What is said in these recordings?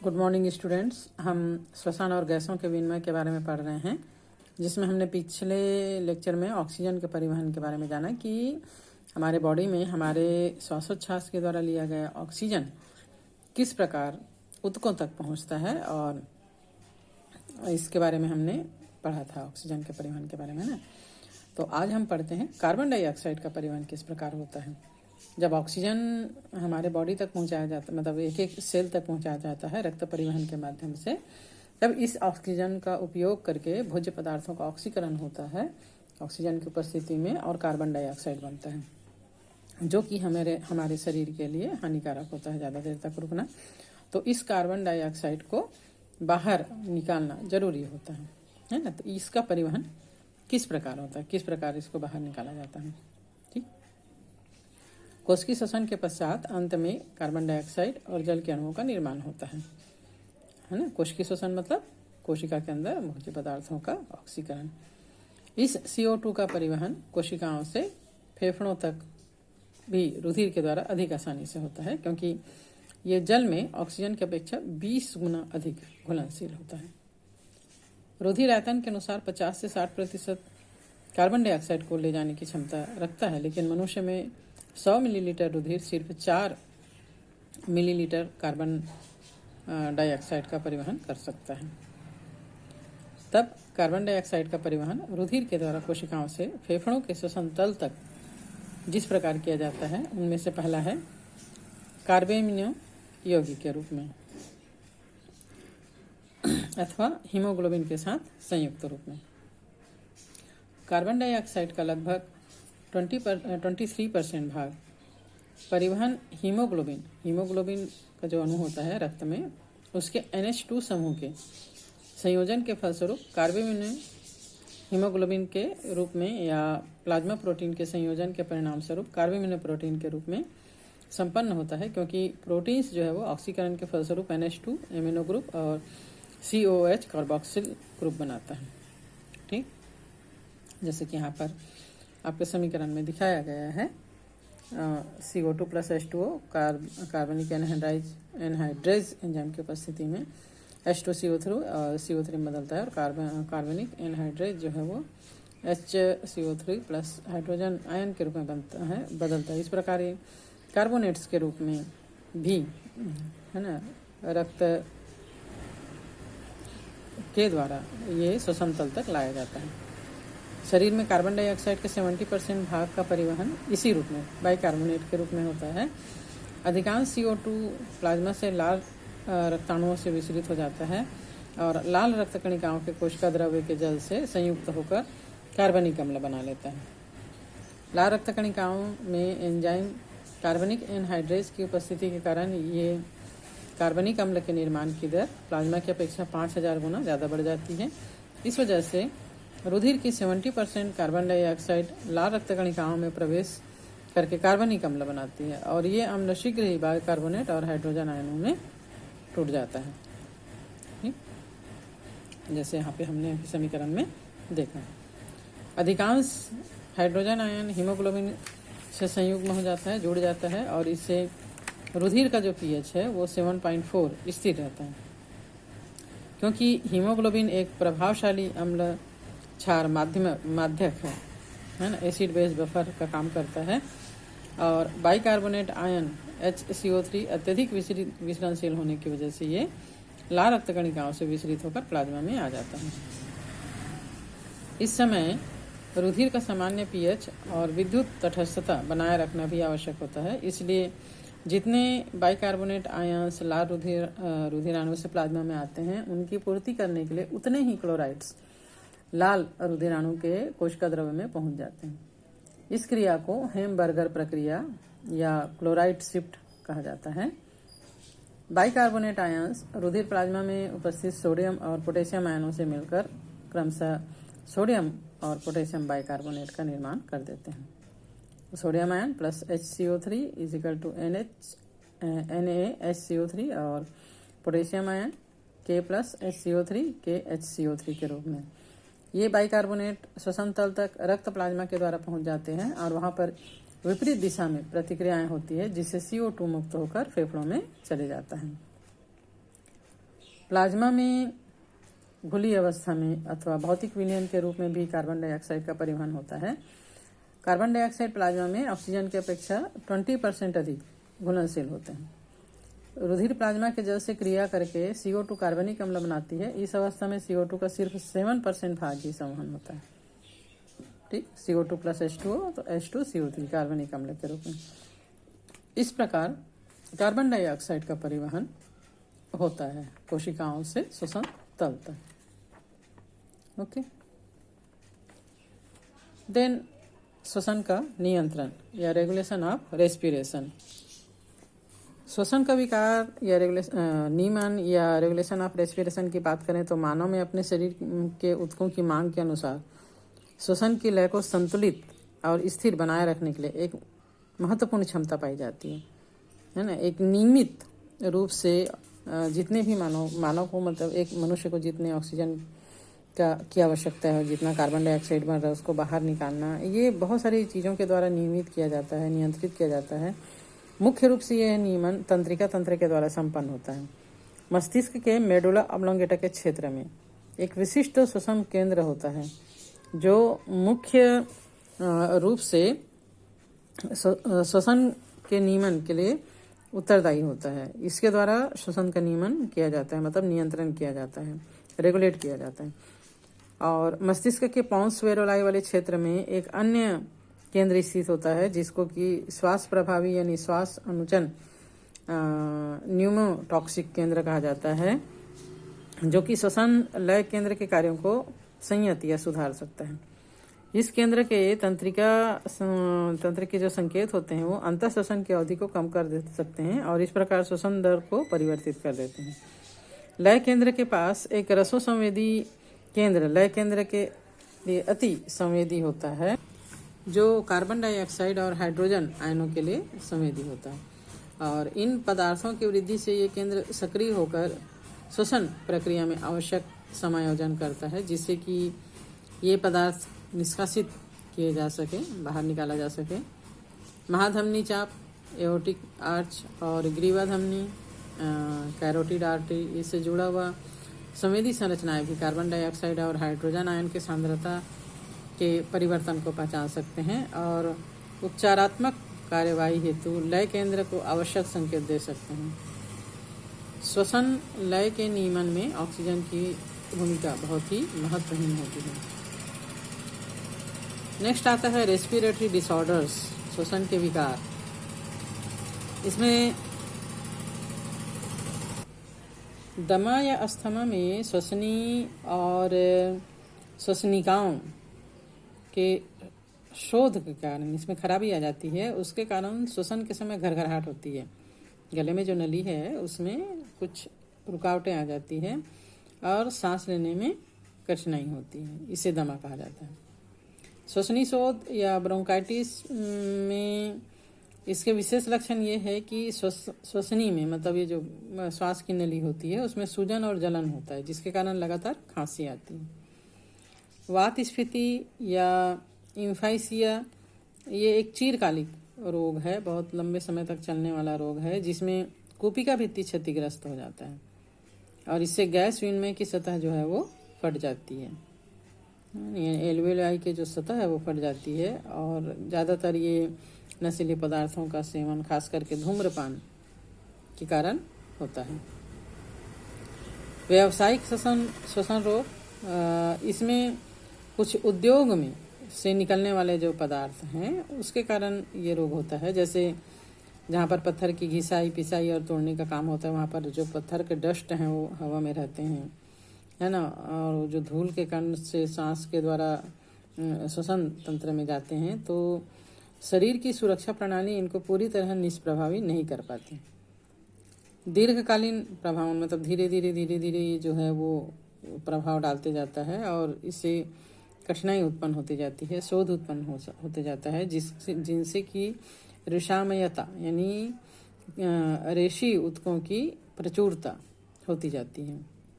Good morning students. हम श्वसन और गैसों के विनिमय के बारे में पढ़ रहे हैं, जिसमें हमने पिछले लेक्चर में ऑक्सीजन के परिवहन के बारे में जाना कि हमारे बॉडी में हमारे श्वासोच्छ्वास के द्वारा लिया गया ऑक्सीजन किस प्रकार ऊतकों तक पहुंचता है, और इसके बारे में हमने पढ़ा था ऑक्सीजन के परिवहन के बारे में ना। तो आज हम पढ़ते हैं कार्बन डाइऑक्साइड का परिवहन किस प्रकार होता है। जब ऑक्सीजन हमारे बॉडी तक पहुंचाया जाता है, मतलब एक एक सेल तक पहुंचाया जाता है रक्त परिवहन के माध्यम से, तब इस ऑक्सीजन का उपयोग करके भोज्य पदार्थों का ऑक्सीकरण होता है ऑक्सीजन की उपस्थिति में, और कार्बन डाइऑक्साइड बनता है, जो कि हमारे शरीर के लिए हानिकारक होता है ज़्यादा देर तक रुकना। तो इस कार्बन डाइऑक्साइड को बाहर निकालना जरूरी होता है ना। तो इसका परिवहन किस प्रकार होता है, किस प्रकार इसको बाहर निकाला जाता है। ठीक, कोशिकीय श्वसन के पश्चात अंत में कार्बन डाइऑक्साइड और जल के अणुओं का निर्माण होता है ना। कोशिकीय श्वसन मतलब कोशिका के अंदर भोज्य पदार्थों का ऑक्सीकरण। इस CO2 का परिवहन कोशिकाओं से फेफड़ों तक भी रुधिर के द्वारा अधिक आसानी से होता है, क्योंकि ये जल में ऑक्सीजन की अपेक्षा 20 गुना अधिक घुलनशील होता है। रुधिर आयतन के अनुसार 50 से 60% कार्बन डाइऑक्साइड को ले जाने की क्षमता रखता है, लेकिन मनुष्य में 100 मिलीलीटर रुधिर सिर्फ 4 मिलीलीटर कार्बन डाइऑक्साइड का परिवहन कर सकता है। तब कार्बन डाइऑक्साइड का परिवहन रुधिर के द्वारा कोशिकाओं से फेफड़ों के श्वसन तल तक जिस प्रकार किया जाता है, उनमें से पहला है कार्बेमिनो यौगिक के रूप में अथवा हीमोग्लोबिन के साथ संयुक्त रूप में। कार्बन डाइऑक्साइड का लगभग 23% भाग परिवहन हीमोग्लोबिन का जो अणु होता है रक्त में, उसके NH2 समूह के संयोजन के फलस्वरूप कार्बेमिनो हीमोग्लोबिन के रूप में या प्लाज्मा प्रोटीन के संयोजन के परिणाम स्वरूप कार्बेमिनो प्रोटीन के रूप में संपन्न होता है, क्योंकि प्रोटीन्स जो है वो ऑक्सीकरण के फलस्वरूप NH2 एमिनो ग्रुप और COH कार्बोक्सिल ग्रुप बनाता है। ठीक, जैसे कि यहाँ पर आपके समीकरण में दिखाया गया है, CO2 plus H2O carbonic anhydrase enzyme की उपस्थिति में H2CO3 और CO3 में बदलता है, और कार्बनिक एनहाइड्रेज जो है वो HCO3 प्लस हाइड्रोजन आयन के रूप में बदलता है। इस प्रकार ये कार्बोनेट्स के रूप में भी है ना रक्त के द्वारा ये श्वसन तल तक लाया जाता है। शरीर में कार्बन डाइऑक्साइड के 70% भाग का परिवहन इसी रूप में बाइकार्बोनेट के रूप में होता है। अधिकांश CO2 प्लाज्मा से लाल रक्ताणुओं से विसरित हो जाता है, और लाल रक्त कणिकाओं के कोशिका द्रव्य के जल से संयुक्त होकर कार्बनिक अम्ल बना लेता है। लाल रक्त कणिकाओं में एंजाइम कार्बनिक एनहाइड्रेज की उपस्थिति के कारण ये कार्बनिक अम्ल के निर्माण की दर प्लाज्मा की अपेक्षा 5000 गुना ज़्यादा बढ़ जाती है। इस वजह से रुधिर की 70% कार्बन डाइऑक्साइड लाल रक्त कणिकाओं में प्रवेश करके कार्बनिक अम्ल बनाती है, और ये अम्ल शीघ्र ही बाइकार्बोनेट और हाइड्रोजन आयनों में टूट जाता है। ठीक, जैसे यहाँ पे हमने समीकरण में देखा, अधिकांश हाइड्रोजन आयन हीमोग्लोबिन से संयुग्म हो जाता है, जुड़ जाता है, और इससे रुधिर का जो pH है वो 7.4 स्थिर रहता है। क्योंकि हीमोग्लोबिन एक प्रभावशाली अम्ल क्षार माध्यक है ना, एसिड बेस बफर का काम करता है, और बाइकार्बोनेट आयन HCO3 अत्यधिक विसरणशील होने की वजह से ये लाल रक्त कणिकाओं से विसरित होकर प्लाज्मा में आ जाता है। इस समय रुधिर का सामान्य pH और विद्युत तटस्थता बनाए रखना भी आवश्यक होता है। इसलिए जितने बाइकार्बोनेट आयंस लाल रुधिराणु से प्लाज्मा में आते हैं, उनकी पूर्ति करने के लिए उतने ही क्लोराइड्स लाल रुधिराणु के कोशिका द्रव्य में पहुंच जाते हैं। इस क्रिया को हेमबर्गर प्रक्रिया या क्लोराइड शिफ्ट कहा जाता है। बाइकार्बोनेट आयंस रुधिर प्लाज्मा में उपस्थित सोडियम और पोटेशियम आयनों से मिलकर क्रमशः सोडियम और पोटेशियम बाइकार्बोनेट का निर्माण कर देते हैं। Sodium ion plus HCO3 is equal to NaHCO3, और potassium ion K plus HCO3 KHCO3 के रूप में ये बाइकार्बोनेट श्वसन तल तक रक्त प्लाज्मा के द्वारा पहुंच जाते हैं, और वहां पर विपरीत दिशा में प्रतिक्रियाएं होती है, जिससे CO2 मुक्त होकर फेफड़ों में चले जाता है। प्लाज्मा में घुली अवस्था में अथवा भौतिक विलयन के रूप में भी कार्बन डाइऑक्साइड का परिवहन होता है। कार्बन डाइऑक्साइड प्लाज्मा में ऑक्सीजन की अपेक्षा 20% अधिक घुलनशील होते हैं। रुधिर प्लाज्मा के जल से क्रिया करके CO2 कार्बनिक अम्ल बनाती है। इस अवस्था में CO2 का सिर्फ 7% भाग ही संवहन होता है। ठीक, CO2 प्लस H2O तो H2CO3 कार्बनिक अम्ल के रूप में। इस प्रकार कार्बन डाइऑक्साइड का परिवहन होता है कोशिकाओं से श्वसन तल तक। ओके, देन श्वसन का नियंत्रण या रेगुलेशन ऑफ रेस्पिरेशन। श्वसन का विकार या नियमन या रेगुलेशन ऑफ रेस्पिरेशन की बात करें तो मानव में अपने शरीर के ऊतकों की मांग के अनुसार श्वसन की लय को संतुलित और स्थिर बनाए रखने के लिए एक महत्वपूर्ण क्षमता पाई जाती है ना। एक नियमित रूप से जितने भी मानव को, मतलब एक मनुष्य को जितने ऑक्सीजन की आवश्यकता है और जितना कार्बन डाइऑक्साइड बन रहा है उसको बाहर निकालना, ये बहुत सारी चीज़ों के द्वारा नियमित किया जाता है, नियंत्रित किया जाता है। मुख्य रूप से यह नियमन तंत्रिका तंत्र के द्वारा संपन्न होता है। मस्तिष्क के मेडुला ऑब्लोंगेटा के क्षेत्र में एक विशिष्ट श्वसन केंद्र होता है जो मुख्य रूप से श्वसन के नियमन के लिए उत्तरदायी होता है। इसके द्वारा श्वसन का नियमन किया जाता है, मतलब नियंत्रण किया जाता है, रेगुलेट किया जाता है। और मस्तिष्क के पॉन्स वेरोलाई वाले क्षेत्र में एक अन्य केंद्र स्थित होता है जिसको कि श्वास प्रभावी यानी श्वास अनुचन न्यूमोटॉक्सिक केंद्र कहा जाता है, जो कि श्वसन लय केंद्र के कार्यों को संयत या सुधार सकता है। इस केंद्र के तंत्र के जो संकेत होते हैं वो अंतः श्वसन की अवधि को कम कर दे सकते हैं और इस प्रकार श्वसन दर को परिवर्तित कर देते हैं। लय केंद्र के पास एक रसो संवेदी केंद्र लय केंद्र के लिए अति संवेदी होता है, जो कार्बन डाइऑक्साइड और हाइड्रोजन आयनों के लिए संवेदी होता है। और इन पदार्थों की वृद्धि से ये केंद्र सक्रिय होकर श्वसन प्रक्रिया में आवश्यक समायोजन करता है, जिससे कि ये पदार्थ निष्कासित किए जा सके, बाहर निकाला जा सके। महाधमनी चाप, एओर्टिक आर्च और ग्रीवा धमनी, कैरोटिड आर्टरी, इससे जुड़ा हुआ संवेदी संरचनाएं भी कार्बन डाइऑक्साइड और हाइड्रोजन आयन की सांद्रता के परिवर्तन को पहचान सकते हैं और उपचारात्मक कार्यवाही हेतु लय केंद्र को आवश्यक संकेत दे सकते हैं। श्वसन लय के नियमन में ऑक्सीजन की भूमिका बहुत ही महत्वहीन होती है। नेक्स्ट आता है रेस्पिरेटरी डिसऑर्डर्स, श्वसन के विकार। इसमें दमा या अस्थमा में श्वसनी और श्वसनिकाओं के शोध के कारण इसमें खराबी आ जाती है। उसके कारण श्वसन के समय घरघराहट होती है, गले में जो नली है उसमें कुछ रुकावटें आ जाती है और सांस लेने में कठिनाई होती है, इसे दमा कहा जाता है। श्वसनी शोध या ब्रोंकाइटिस में इसके विशेष लक्षण ये है कि श्वसनी में, मतलब ये जो श्वास की नली होती है उसमें सूजन और जलन होता है, जिसके कारण लगातार खांसी आती है। वात स्फीति या इम्फाइसिया ये एक चिरकालिक रोग है, बहुत लंबे समय तक चलने वाला रोग है, जिसमें कूपिका भित्ति क्षतिग्रस्त हो जाता है और इससे गैस विनिमय की सतह जो है वो फट जाती है, एल्वेलाई के जो सतह है वो फट जाती है। और ज़्यादातर ये नशीले पदार्थों का सेवन, खास करके धूम्रपान के कारण होता है। व्यावसायिक श्वसन रोग, इसमें कुछ उद्योग में से निकलने वाले जो पदार्थ हैं उसके कारण ये रोग होता है। जैसे जहाँ पर पत्थर की घिसाई, पिसाई और तोड़ने का काम होता है, वहाँ पर जो पत्थर के डस्ट हैं वो हवा में रहते हैं, है ना, और जो धूल के कण से सांस के द्वारा श्वसन तंत्र में जाते हैं, तो शरीर की सुरक्षा प्रणाली इनको पूरी तरह निष्प्रभावी नहीं कर पाती। दीर्घकालीन प्रभाव, मतलब धीरे धीरे जो है वो प्रभाव डालते जाता है और इससे कठिनाई उत्पन्न होती जाती है, शोध उत्पन्न होते जाता है, जिनसे कि रेशामयता यानी रेशी ऊतकों की प्रचुरता होती जाती है,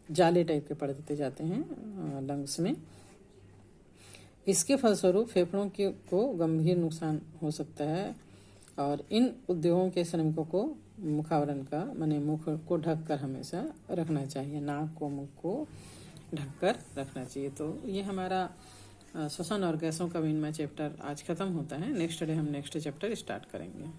जाले टाइप के पड़ते जाते हैं लंग्स में। इसके फलस्वरूप फेफड़ों को गंभीर नुकसान हो सकता है और इन उद्योगों के श्रमिकों को मुखावरण का माने मुख को ढककर हमेशा रखना चाहिए, नाक को मुख को ढककर रखना चाहिए। तो ये हमारा श्वसन और गैसों का विनिमय चैप्टर आज खत्म होता है। नेक्स्ट डे हम नेक्स्ट चैप्टर स्टार्ट करेंगे।